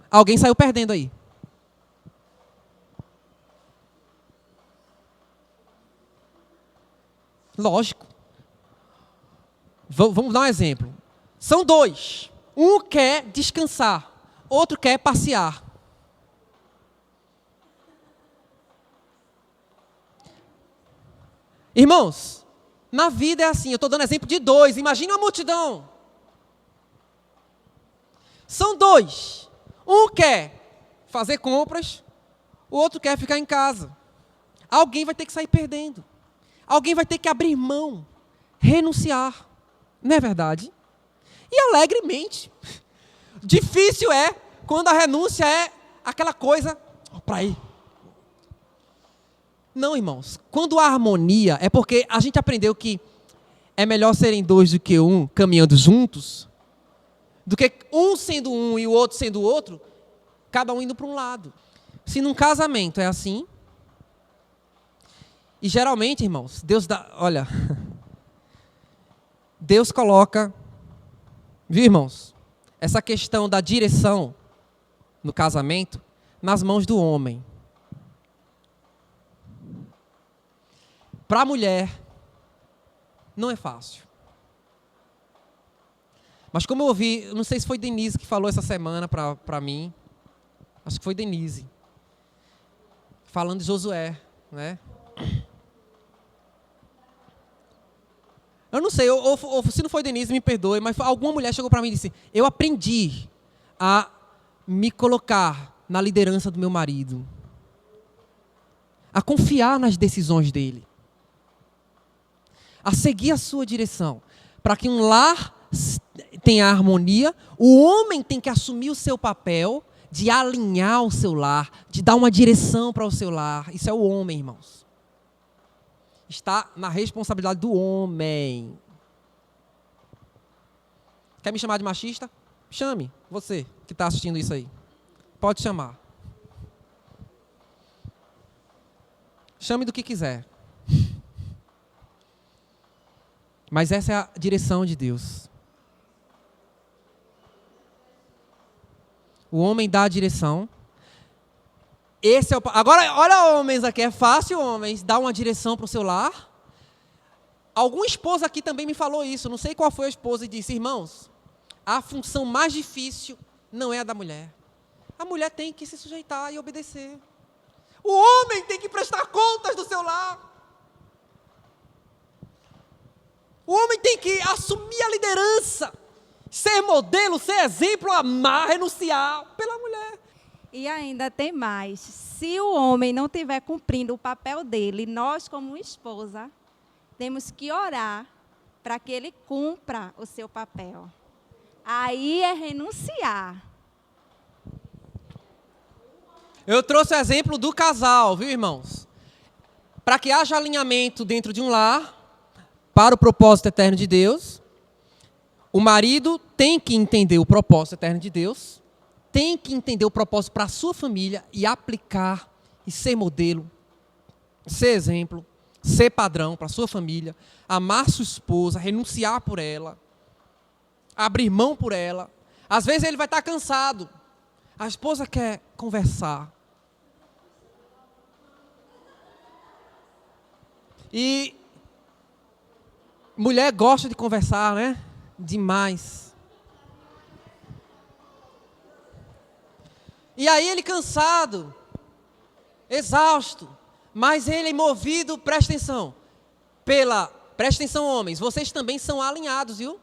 S1: alguém saiu perdendo aí. Lógico. Vamos dar um exemplo. São dois. Um quer descansar. Outro quer passear. Irmãos, na vida é assim, eu estou dando exemplo de dois, imagine uma multidão. São dois. Um quer fazer compras, o outro quer ficar em casa. Alguém vai ter que sair perdendo. Alguém vai ter que abrir mão, renunciar. Não é verdade? E alegremente. Difícil é quando a renúncia é aquela coisa para aí. Não, irmãos. Quando há harmonia, é porque a gente aprendeu que é melhor serem dois do que um caminhando juntos, do que um sendo um e o outro sendo o outro, cada um indo para um lado. Se num casamento é assim, e geralmente, irmãos, Deus coloca, viu, irmãos, essa questão da direção no casamento nas mãos do homem. Para a mulher, não é fácil. Mas como eu ouvi, não sei se foi Denise que falou essa semana para mim, acho que foi Denise, falando de Josué, né? Eu não sei, ou se não foi Denise, me perdoe, mas alguma mulher chegou para mim e disse, eu aprendi a me colocar na liderança do meu marido, a confiar nas decisões dele, a seguir a sua direção, para que um lar tenha harmonia. O homem tem que assumir o seu papel de alinhar o seu lar, de dar uma direção para o seu lar. Isso é o homem, irmãos. Está na responsabilidade do homem. Quer me chamar de machista? Chame, você que está assistindo isso aí. Pode chamar. Chame do que quiser. Mas essa é a direção de Deus. O homem dá a direção. Agora, olha, homens aqui, é fácil, homens, dar uma direção para o seu lar. Alguma esposa aqui também me falou isso, não sei qual foi a esposa, e disse, irmãos, a função mais difícil não é a da mulher. A mulher tem que se sujeitar e obedecer. O homem tem que prestar contas do seu lar. O homem tem que assumir a liderança, ser modelo, ser exemplo, amar, renunciar pela mulher.
S3: E ainda tem mais. Se o homem não estiver cumprindo o papel dele, nós, como esposa, temos que orar para que ele cumpra o seu papel. Aí é renunciar.
S1: Eu trouxe o exemplo do casal, viu, irmãos? Para que haja alinhamento dentro de um lar, para o propósito eterno de Deus, o marido tem que entender o propósito eterno de Deus, tem que entender o propósito para a sua família e aplicar e ser modelo, ser exemplo, ser padrão para a sua família, amar sua esposa, renunciar por ela, abrir mão por ela. Às vezes ele vai estar cansado, a esposa quer conversar. E mulher gosta de conversar, né? Demais. E aí ele cansado, exausto, mas ele é movido, presta atenção, presta atenção, homens, vocês também são alinhados, viu?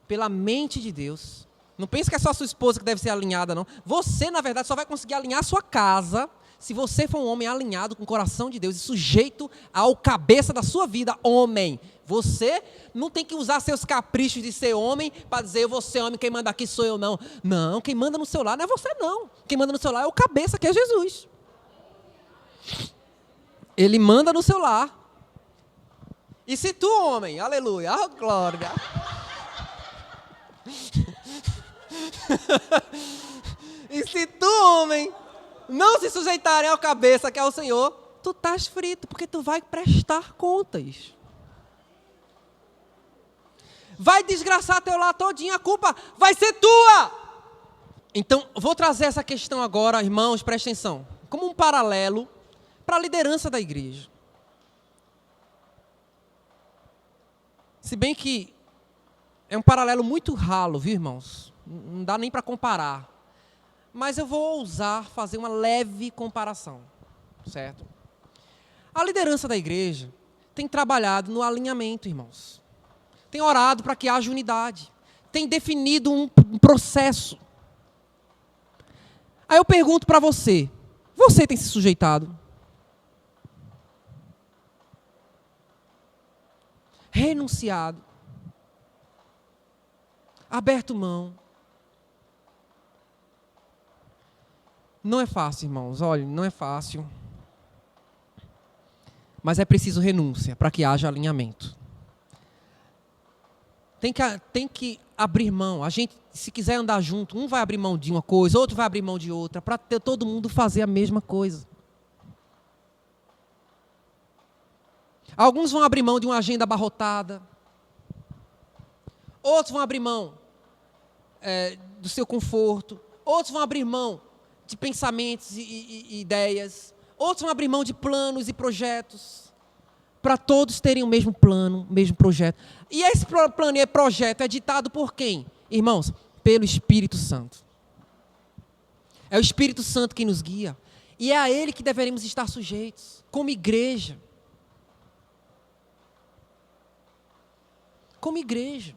S1: Pela mente de Deus. Não pense que é só a sua esposa que deve ser alinhada, não. Você, na verdade, só vai conseguir alinhar a sua casa se você for um homem alinhado com o coração de Deus e sujeito ao cabeça da sua vida, homem. Você não tem que usar seus caprichos de ser homem para dizer, eu vou ser homem, quem manda aqui sou eu, não. Não, quem manda no seu lar não é você, não. Quem manda no seu lar é o cabeça, que é Jesus. Ele manda no seu lar. E se tu, homem, aleluia, oh, glória. E se tu, homem, não se sujeitarem ao cabeça, que é o Senhor, tu estás frito, porque tu vai prestar contas. Vai desgraçar teu lar todinho, a culpa vai ser tua. Então, vou trazer essa questão agora, irmãos, prestem atenção, como um paralelo para a liderança da igreja. Se bem que é um paralelo muito ralo, viu, irmãos? Não dá nem para comparar. Mas eu vou ousar fazer uma leve comparação, certo? A liderança da igreja tem trabalhado no alinhamento, irmãos. Tem orado para que haja unidade. Tem definido um processo. Aí eu pergunto para você, você tem se sujeitado? Renunciado? Aberto mão? Não é fácil, irmãos, olha, não é fácil. Mas é preciso renúncia para que haja alinhamento. Tem que abrir mão. A gente, se quiser andar junto, um vai abrir mão de uma coisa, outro vai abrir mão de outra, para ter todo mundo fazer a mesma coisa. Alguns vão abrir mão de uma agenda abarrotada. Outros vão abrir mão do seu conforto. Outros vão abrir mão de pensamentos e ideias. Outros vão abrir mão de planos e projetos. Para todos terem o mesmo plano, o mesmo projeto. E esse plano e projeto é ditado por quem? Irmãos, pelo Espírito Santo. É o Espírito Santo que nos guia. E é a Ele que deveremos estar sujeitos, como igreja. Como igreja.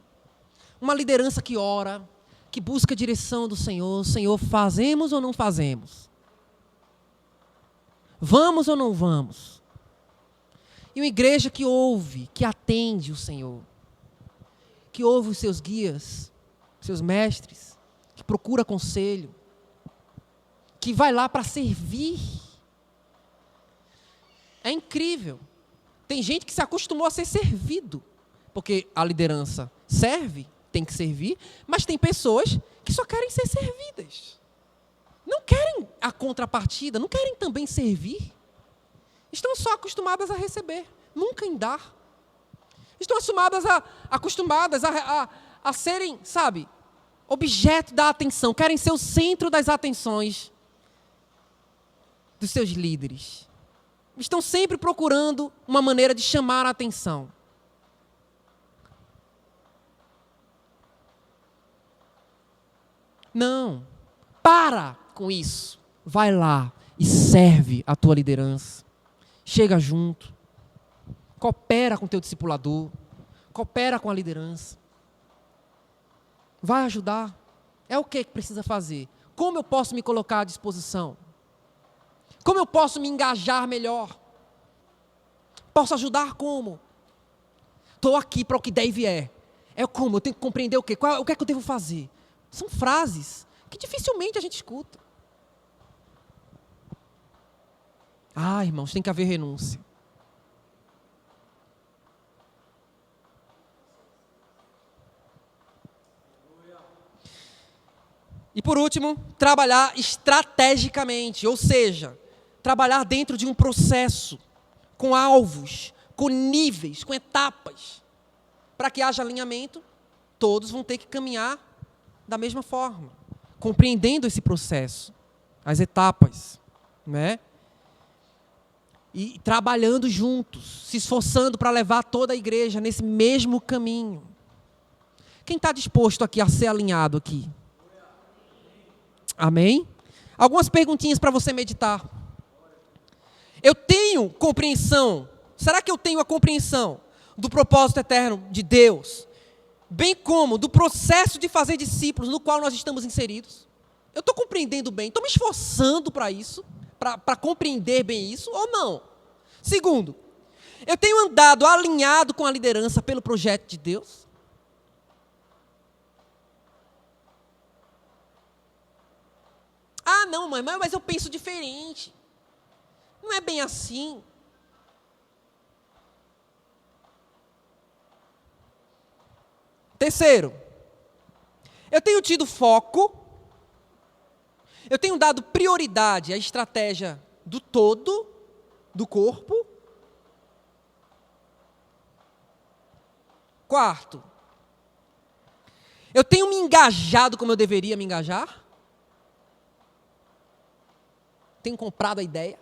S1: Uma liderança que ora, que busca a direção do Senhor. Senhor, fazemos ou não fazemos? Vamos ou não vamos? E uma igreja que ouve, que atende o Senhor. Que ouve os seus guias, seus mestres, que procura conselho, que vai lá para servir. É incrível. Tem gente que se acostumou a ser servido, porque a liderança serve, tem que servir, mas tem pessoas que só querem ser servidas. Não querem a contrapartida, não querem também servir. Estão só acostumadas a receber, nunca em dar. Estão acostumadas a serem, sabe, objeto da atenção, querem ser o centro das atenções dos seus líderes. Estão sempre procurando uma maneira de chamar a atenção. Não, para com isso. Vai lá e serve a tua liderança. Chega junto. Coopera com o teu discipulador. Coopera com a liderança. Vai ajudar. É o que precisa fazer? Como eu posso me colocar à disposição? Como eu posso me engajar melhor? Posso ajudar como? Estou aqui para o que der e vier. É como? Eu tenho que compreender o quê? O que é que eu devo fazer? São frases que dificilmente a gente escuta. Ah, irmãos, tem que haver renúncia. E por último, trabalhar estrategicamente, ou seja, trabalhar dentro de um processo, com alvos, com níveis, com etapas. Para que haja alinhamento, todos vão ter que caminhar da mesma forma, compreendendo esse processo, as etapas, né? E trabalhando juntos, se esforçando para levar toda a igreja nesse mesmo caminho. Quem está disposto aqui a ser alinhado aqui? Amém? Algumas perguntinhas para você meditar. Eu tenho compreensão, será que eu tenho a compreensão do propósito eterno de Deus, bem como do processo de fazer discípulos no qual nós estamos inseridos? Eu estou compreendendo bem, estou me esforçando para isso, para compreender bem isso ou não? Segundo, eu tenho andado alinhado com a liderança pelo projeto de Deus? Ah, não, mãe, mas eu penso diferente. Não é bem assim. Terceiro, eu tenho tido foco, eu tenho dado prioridade à estratégia do todo, do corpo. Quarto, eu tenho me engajado como eu deveria me engajar? Tenho comprado a ideia?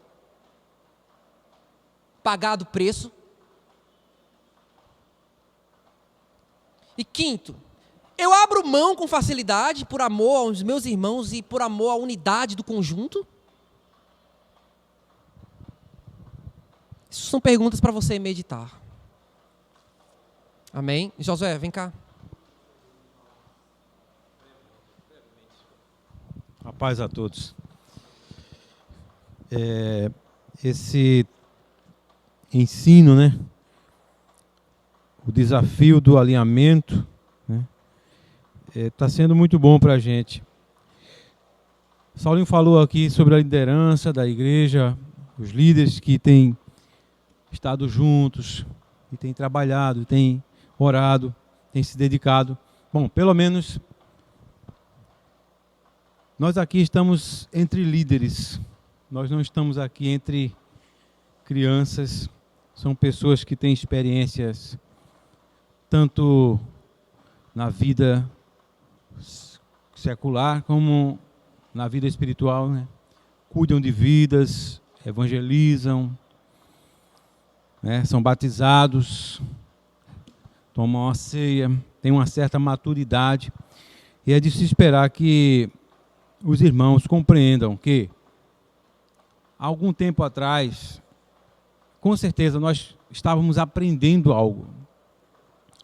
S1: Pagado o preço? E quinto, eu abro mão com facilidade por amor aos meus irmãos e por amor à unidade do conjunto? Isso são perguntas para você meditar. Amém? Josué, vem cá.
S4: A paz a todos. esse ensino, né? O desafio do alinhamento, né? Está sendo muito bom para a gente. Saulinho falou aqui sobre a liderança da igreja, os líderes que têm estado juntos, e têm trabalhado, têm orado, têm se dedicado. Bom, pelo menos nós aqui estamos entre líderes. Nós não estamos aqui entre crianças. São pessoas que têm experiências tanto na vida secular como na vida espiritual, né? Cuidam de vidas, evangelizam, né? São batizados, tomam a ceia, têm uma certa maturidade. E é de se esperar que os irmãos compreendam que, há algum tempo atrás, com certeza nós estávamos aprendendo algo.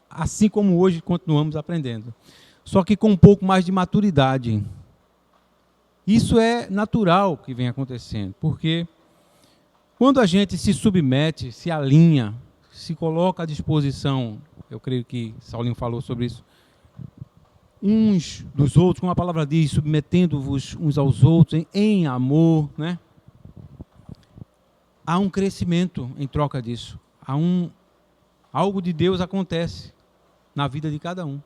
S4: Assim como hoje continuamos aprendendo. Só que com um pouco mais de maturidade. Isso é natural que vem acontecendo, porque quando a gente se submete, se alinha, se coloca à disposição, eu creio que Saulinho falou sobre isso, uns dos outros, como a palavra diz, submetendo-vos uns aos outros em amor, né? Há um crescimento em troca disso. Algo de Deus acontece na vida de cada um.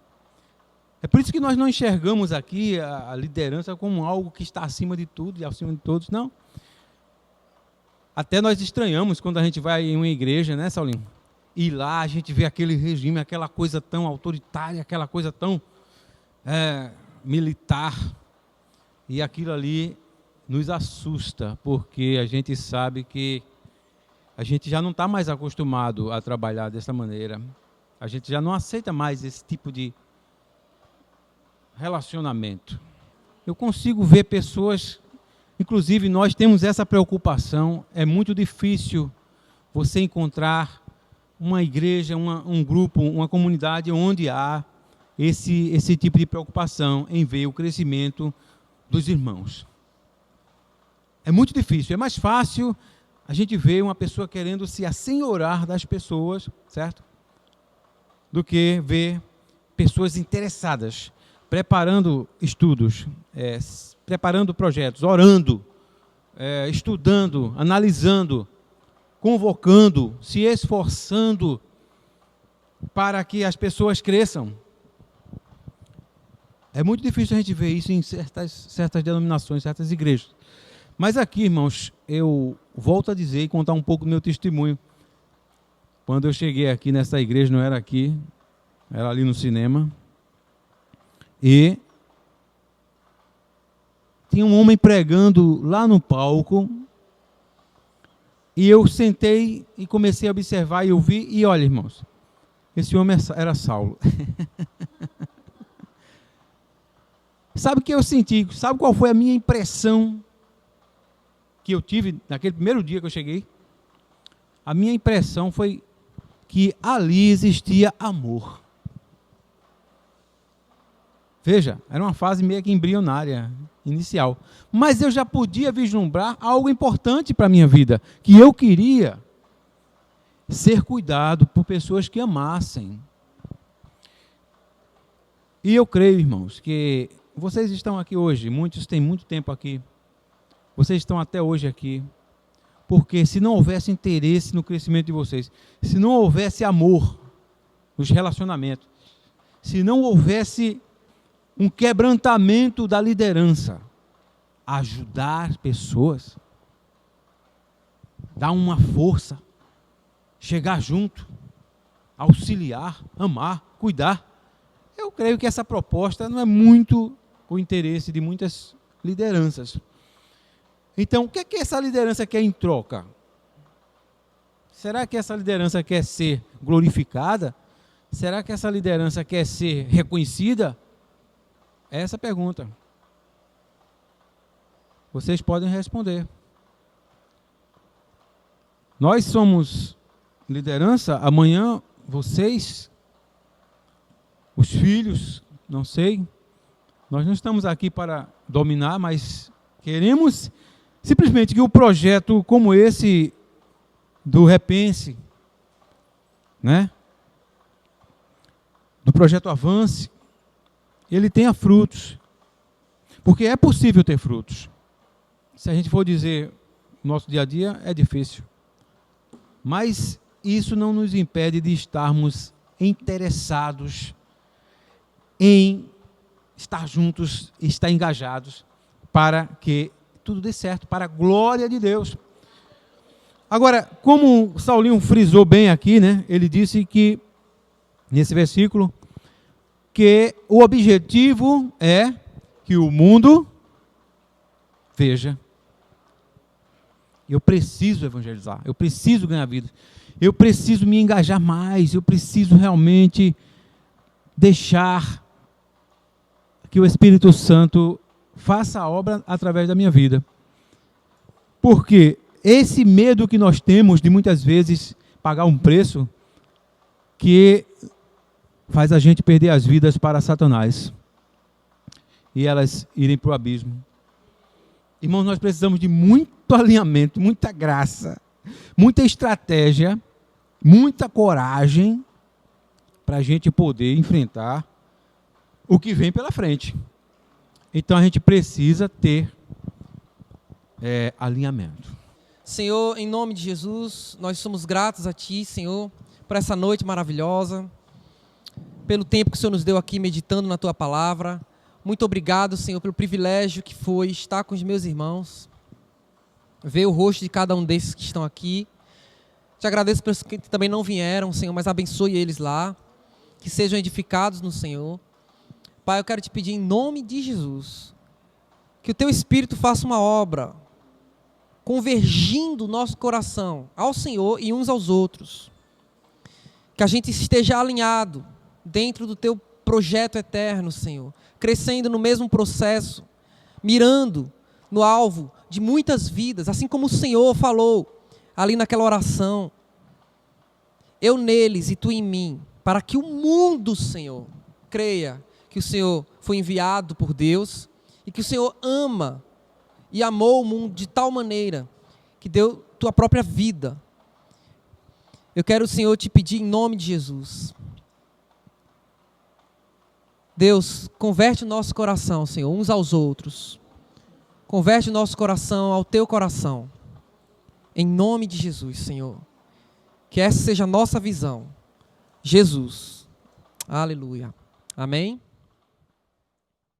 S4: É por isso que nós não enxergamos aqui a liderança como algo que está acima de tudo e acima de todos, não. Até nós estranhamos quando a gente vai em uma igreja, né, Saulinho? E lá a gente vê aquele regime, aquela coisa tão autoritária, aquela coisa tão militar. E aquilo ali nos assusta, porque a gente sabe que a gente já não está mais acostumado a trabalhar dessa maneira. A gente já não aceita mais esse tipo de relacionamento. Eu consigo ver pessoas, inclusive nós temos essa preocupação, é muito difícil você encontrar uma igreja, um grupo, uma comunidade onde há esse tipo de preocupação em ver o crescimento dos irmãos. É muito difícil, é mais fácil a gente ver uma pessoa querendo se assenhorar das pessoas, certo? Do que ver pessoas interessadas, preparando estudos, preparando projetos, orando, estudando, analisando, convocando, se esforçando para que as pessoas cresçam. É muito difícil a gente ver isso em certas denominações, certas igrejas. Mas aqui, irmãos, eu volto a dizer e contar um pouco do meu testemunho. Quando eu cheguei aqui nessa igreja, não era aqui, era ali no cinema. E tinha um homem pregando lá no palco. E eu sentei e comecei a observar e ouvir. E olha, irmãos, esse homem era Saulo. Sabe o que eu senti? Sabe qual foi a minha impressão que eu tive naquele primeiro dia que eu cheguei? A minha impressão foi que ali existia amor. Veja, era uma fase meio que embrionária, inicial. Mas eu já podia vislumbrar algo importante para a minha vida, que eu queria ser cuidado por pessoas que amassem. E eu creio, irmãos, que vocês estão aqui hoje, muitos têm muito tempo aqui, vocês estão até hoje aqui, porque se não houvesse interesse no crescimento de vocês, se não houvesse amor nos relacionamentos, se não houvesse um quebrantamento da liderança, ajudar pessoas, dar uma força, chegar junto, auxiliar, amar, cuidar. Eu creio que essa proposta não é muito o interesse de muitas lideranças. Então, o que é que essa liderança quer em troca? Será que essa liderança quer ser glorificada? Será que essa liderança quer ser reconhecida? É essa a pergunta. Vocês podem responder. Nós somos liderança, amanhã vocês, os filhos, não sei, nós não estamos aqui para dominar, mas queremos Simplesmente que o projeto como esse do Repense, né? Do projeto Avance, ele tenha frutos. Porque é possível ter frutos. Se a gente for dizer no nosso dia a dia, é difícil. Mas isso não nos impede de estarmos interessados em estar juntos, estar engajados, para que tudo dê certo, para a glória de Deus. Agora, como o Saulinho frisou bem aqui, né? Ele disse que, nesse versículo, que o objetivo é que o mundo veja. Eu preciso evangelizar, eu preciso ganhar vida, eu preciso me engajar mais, eu preciso realmente deixar que o Espírito Santo faça a obra através da minha vida. Porque esse medo que nós temos de muitas vezes pagar um preço que faz a gente perder as vidas para Satanás e elas irem para o abismo. Irmãos, nós precisamos de muito alinhamento, muita graça, muita estratégia, muita coragem para a gente poder enfrentar o que vem pela frente. Então a gente precisa ter alinhamento.
S1: Senhor, em nome de Jesus, nós somos gratos a Ti, Senhor, por essa noite maravilhosa, pelo tempo que o Senhor nos deu aqui meditando na Tua palavra. Muito obrigado, Senhor, pelo privilégio que foi estar com os meus irmãos, ver o rosto de cada um desses que estão aqui. Te agradeço pelos que também não vieram, Senhor, mas abençoe eles lá, que sejam edificados no Senhor. Pai, eu quero te pedir em nome de Jesus, que o Teu Espírito faça uma obra, convergindo o nosso coração ao Senhor e uns aos outros. Que a gente esteja alinhado dentro do Teu projeto eterno, Senhor, crescendo no mesmo processo, mirando no alvo de muitas vidas, assim como o Senhor falou ali naquela oração. Eu neles e Tu em mim, para que o mundo, Senhor, creia que o Senhor foi enviado por Deus e que o Senhor ama e amou o mundo de tal maneira que deu Tua própria vida. Eu quero, Senhor, te pedir em nome de Jesus. Deus, converte o nosso coração, Senhor, uns aos outros. Converte o nosso coração ao Teu coração. Em nome de Jesus, Senhor. Que essa seja a nossa visão. Jesus. Aleluia. Amém?